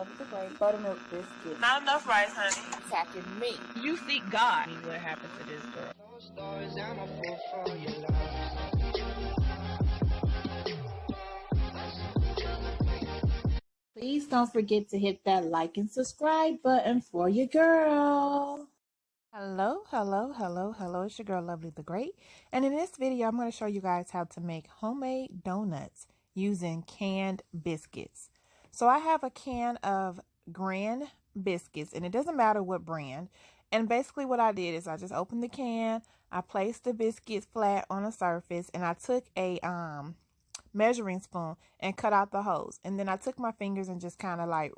Love the great buttermilk biscuit. Not enough rice, honey. Attacking me. You seek God. What happened to this girl? Please don't forget to hit that like and subscribe button for your girl. Hello. It's your girl, Lovely the Great. And in this video, I'm going to show you guys how to make homemade donuts using canned biscuits. So I have a can of Grand biscuits, and it doesn't matter what brand. And basically what I did is I just opened the can, I placed the biscuits flat on a surface, and I took a measuring spoon and cut out the holes. And then I took my fingers and just kind of like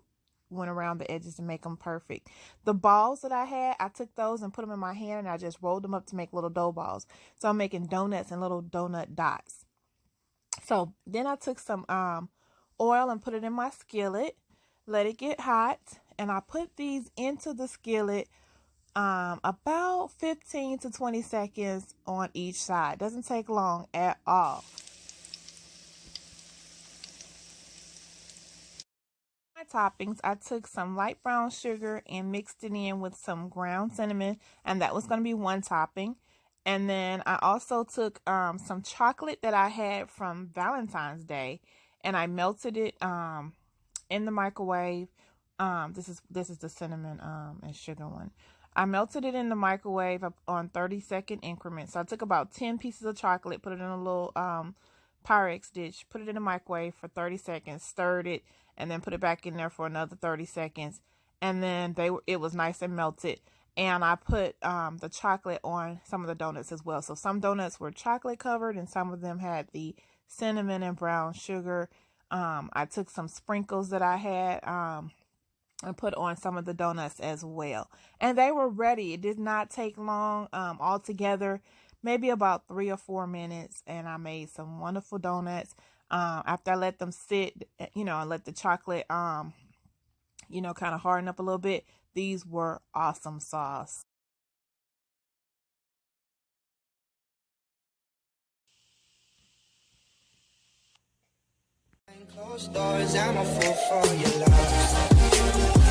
went around the edges to make them perfect. The balls that I had, I took those and put them in my hand, and I just rolled them up to make little dough balls. So I'm making donuts and little donut dots. So then I took some oil and put it in my skillet, let it get hot, and I put these into the skillet about 15 to 20 seconds on each side. Doesn't take long at all. My toppings, I took some light brown sugar and mixed it in with some ground cinnamon, and that was going to be one topping. And then I also took some chocolate that I had from Valentine's Day, and I melted it in the microwave. This is the cinnamon and sugar one. I melted it in the microwave on 30-second increments. So I took about 10 pieces of chocolate, put it in a little Pyrex dish, put it in the microwave for 30 seconds, stirred it, and then put it back in there for another 30 seconds. And then it was nice and melted. And I put the chocolate on some of the donuts as well. So some donuts were chocolate covered, and some of them had the cinnamon and brown sugar. I took some sprinkles that I had and put on some of the donuts as well. And they were ready. It did not take long altogether, maybe about 3 or 4 minutes. And I made some wonderful donuts. After I let them sit, and let the chocolate, kind of harden up a little bit, these were awesome sauce. Closed doors, I'm a fool for your love.